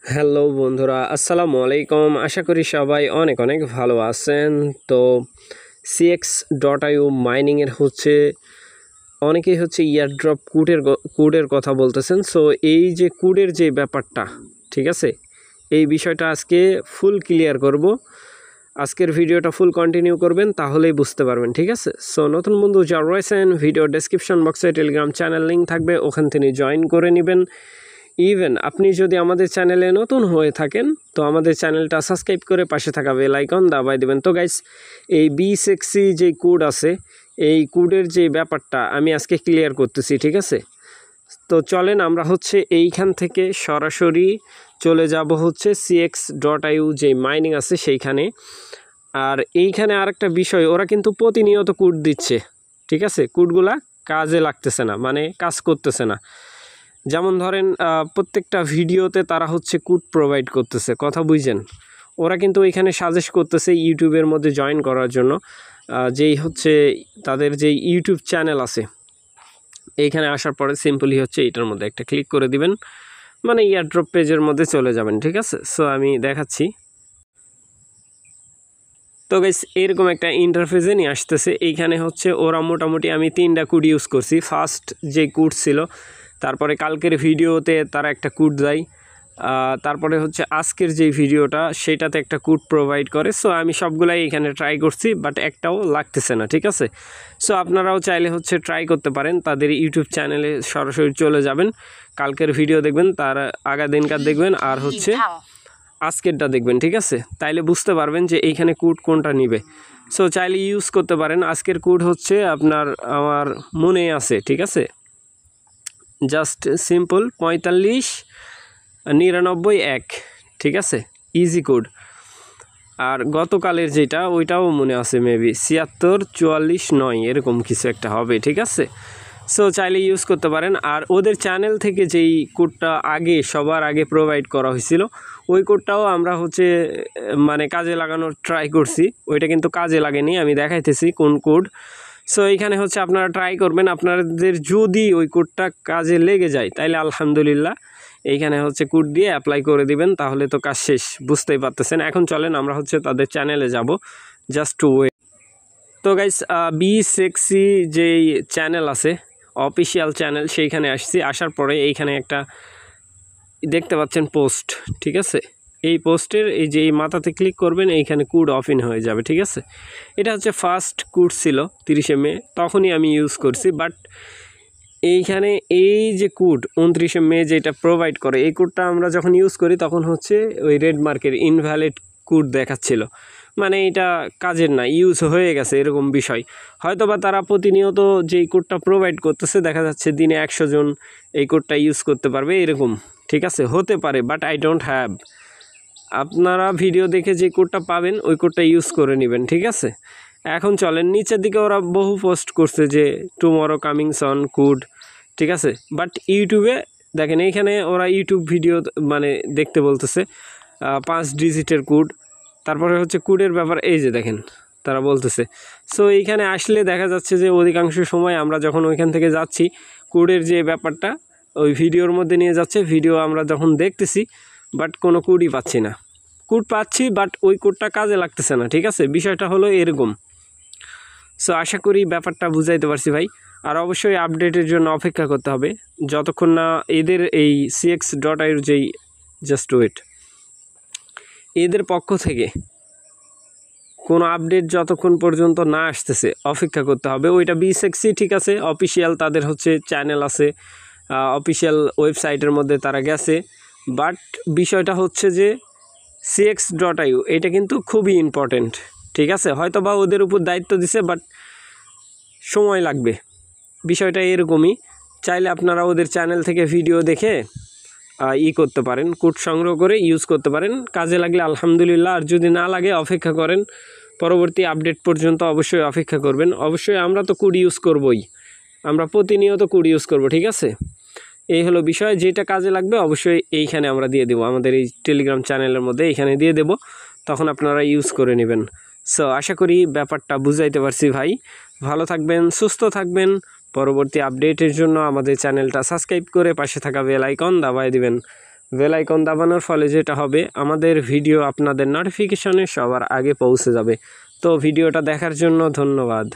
Hello বন্ধুরা, আসসালামু আলাইকুম। আশা করি সবাই অনেক অনেক ভালো আছেন। তো cx.io মাইনিংয়ের অনেকেই ইয়ারড্রপ কোডের কথা বলতেছেন। সো এই যে কোডের যে ব্যাপারটা, ঠিক আছে, এই বিষয়টা আজকে ফুল ক্লিয়ার করব। আজকের ভিডিওটা ফুল কন্টিনিউ করবেন, তাহলেই বুঝতে পারবেন, ঠিক আছে। সো নতুন বন্ধু যারা রয়েছেন, ভিডিও ডেসক্রিপশন বক্সে টেলিগ্রাম চ্যানেল লিঙ্ক থাকবে, ওখান থেকে জয়েন করে নেবেন। ইভেন আপনি যদি আমাদের চ্যানেলে নতুন হয়ে থাকেন, তো আমাদের চ্যানেলটা সাবস্ক্রাইব করে পাশে থাকা বেল আইকন দাবাই দেবেন। তো গাইস, এই B6C যে কোড আছে, এই কোডের যে ব্যাপারটা আমি আজকে ক্লিয়ার করতেছি, ঠিক আছে। তো চলেন আমরা এইখান থেকে সরাসরি চলে যাব cx.io যে মাইনিং আছে সেইখানে। আর এইখানে আরেকটা বিষয়, ওরা কিন্তু প্রতিনিয়ত কোড দিচ্ছে, ঠিক আছে। কোডগুলা কাজে লাগতেছে না, মানে কাজ করতেছে না। যেমন ধরেন প্রত্যেকটা ভিডিওতে তারা কোড প্রোভাইড করতেছে, কথা বুঝছেন। ওরা কিন্তু ওইখানে সাজেস্ট করতেছে ইউটিউবের মধ্যে জয়েন করার জন্য। যেই তাদের যেই ইউটিউব চ্যানেল আছে, এইখানে আসার পরে সিম্পলি এইটার মধ্যে একটা ক্লিক করে দিবেন, মানে ইয়ারড্রপ পেজের মধ্যে চলে যাবেন, ঠিক আছে। সো আমি দেখাচ্ছি। তো গাইস, এরকম একটা ইন্টারফেসে নিয়ে আসতেছে। এইখানে ওরা মোটামুটি আমি 3টা কোড ইউজ করছি। ফার্স্ট যে কোড ছিল, তারপরে কালকের ভিডিওতে তারা একটা কোড দেয়, তারপরে আজকের যে ভিডিওটা সেটাতে একটা কোড প্রোভাইড করে। সো আমি সবগুলাই এখানে ট্রাই করছি, বাট একটাও লাগতেছে না, ঠিক আছে। সো আপনারাও চাইলে ট্রাই করতে পারেন। তাদের ইউটিউব চ্যানেলে সরাসরি চলে যাবেন, কালকের ভিডিও দেখবেন, তার আগা দিনকার দেখবেন, আর আজকেরটা দেখবেন, ঠিক আছে। তাইলে বুঝতে পারবেন যে এইখানে কোড কোনটা নিবে। সো চাইলে ইউজ করতে পারেন। আজকের কোড আপনার আমার মনে আছে, ঠিক আছে। জাস্ট সিম্পল 4599 ঠিক আছে, ইজি কোড। আর গতকালের যেটা, ওইটাও মনে আছে, মেবি 7644 এরকম কিছু একটা হবে, ঠিক আছে। সো চাইলে ইউজ করতে পারেন। আর ওদের চ্যানেল থেকে যেই কোডটা সবার আগে প্রোভাইড করা হয়েছিল, ওই কোডটাও আমরা মানে কাজে লাগানোর ট্রাই করছি। ওইটা কিন্তু কাজে লাগেনি, আমি দেখাইতেছি কোন কোড। সো এইখানে আপনারা ট্রাই করবেন। আপনাদের যদি ওই কোডটা কাজে লেগে যায়, তাইলে আলহামদুলিল্লাহ, এইখানে কোড দিয়ে অ্যাপ্লাই করে দিবেন, তাহলে তো কাজ শেষ, বুঝতেই পারতেছেন। এখন চলেন আমরা তাদের চ্যানেলে যাব, জাস্ট ওয়েট। তো গাইস, B6C যেই চ্যানেল আছে, অফিসিয়াল চ্যানেল, সেইখানে আসছি। আসার পরে এইখানে একটা দেখতে পাচ্ছেন পোস্ট, ঠিক আছে। এই পোস্টের এই যে এই মাথাতে ক্লিক করবেন, এইখানে কোড অফ ইন হয়ে যাবে, ঠিক আছে। এটা ফার্স্ট কোড ছিল 30 মে, তখনই আমি ইউজ করছি। বাট এইখানে এই যে কোড 29 মে যেটা প্রোভাইড করে, এই কোডটা আমরা যখন ইউজ করি তখন ওই রেড মার্কের ইনভ্যালিড কোড দেখাচ্ছিল, মানে এটা কাজের না, ইউজ হয়ে গেছে, এরকম বিষয়। হয়তোবা তারা প্রতিনিয়ত যেই কোডটা প্রোভাইড করতেছে, দেখা যাচ্ছে দিনে 100 জন এই কোডটা ইউজ করতে পারবে, এরকম, ঠিক আছে, হতে পারে। But I don't have. আপনারা ভিডিও দেখে যে কোডটা পাবেন, ওই কোডটা ইউজ করে নেবেন, ঠিক আছে। এখন চলেন নিচের দিকে, ওরা বহু পোস্ট করছে যে টুমরো কামিং সন কোড, ঠিক আছে। বাট ইউটিউবে দেখেন, এইখানে ওরা ইউটিউব ভিডিও মানে দেখতে বলতেছে 5 ডিজিটের কোড। তারপরে কোডের ব্যাপার, এই যে দেখেন তারা বলতেছে। সো এইখানে আসলে দেখা যাচ্ছে যে অধিকাংশ সময় আমরা যখন ওইখান থেকে যাচ্ছি, কোডের যে ব্যাপারটা ওই ভিডিওর মধ্যে নিয়ে যাচ্ছে, ভিডিও আমরা যখন দেখতেছি, বাট কোনো কোডই পাচ্ছি না। কোড পাচ্ছি, বাট ওই কোডটা কাজে লাগতেছে না, ঠিক আছে। বিষয়টা হলো এরকম। সো আশা করি ব্যাপারটা বুঝাইতে পারছি ভাই। আর অবশ্যই আপডেটের জন্য অপেক্ষা করতে হবে, যতক্ষণ না এদের এই cx.io যেই, জাস্ট ওয়েট, এদের পক্ষ থেকে কোনো আপডেট যতক্ষণ পর্যন্ত না আসতেছে অপেক্ষা করতে হবে। ওইটা B6C, ঠিক আছে, অফিসিয়াল তাদের চ্যানেল আছে, অফিসিয়াল ওয়েবসাইটের মধ্যে তারা গেছে। বাট বিষয়টা যে cx.io এটা কিন্তু খুবই ইম্পর্টেন্ট, ঠিক আছে। হয়তো বা ওদের উপর দায়িত্ব দিছে, বাট সময় লাগবে। বিষয়টা এরকমই। চাইলে আপনারা ওদের চ্যানেল থেকে ভিডিও দেখে করতে পারেন, কোড সংগ্রহ করে ইউজ করতে পারেন, কাজে লাগলে আলহামদুলিল্লাহ। আর যদি না লাগে, অপেক্ষা করেন, পরবর্তী আপডেট পর্যন্ত অবশ্যই অপেক্ষা করবেন। অবশ্যই আমরা তো কোড ইউজ করবই, আমরা প্রতিনিয়ত কোড ইউজ করব, ঠিক আছে। এই হলো বিষয়। যেটা কাজে লাগবে অবশ্যই এইখানে আমরা দিয়ে দেবো, আমাদের এই টেলিগ্রাম চ্যানেলের মধ্যে এইখানে দিয়ে দেব, তখন আপনারা ইউজ করে নেবেন। সো আশা করি ব্যাপারটা বুঝাইতে পারছি ভাই। ভালো থাকবেন, সুস্থ থাকবেন। পরবর্তী আপডেটের জন্য আমাদের চ্যানেলটা সাবস্ক্রাইব করে পাশে থাকা বেল আইকন দাবায় দিবেন। বেল আইকন দাবানোর ফলে যেটা হবে, আমাদের ভিডিও আপনাদের নোটিফিকেশনে সবার আগে পৌঁছে যাবে। তো ভিডিওটা দেখার জন্য ধন্যবাদ।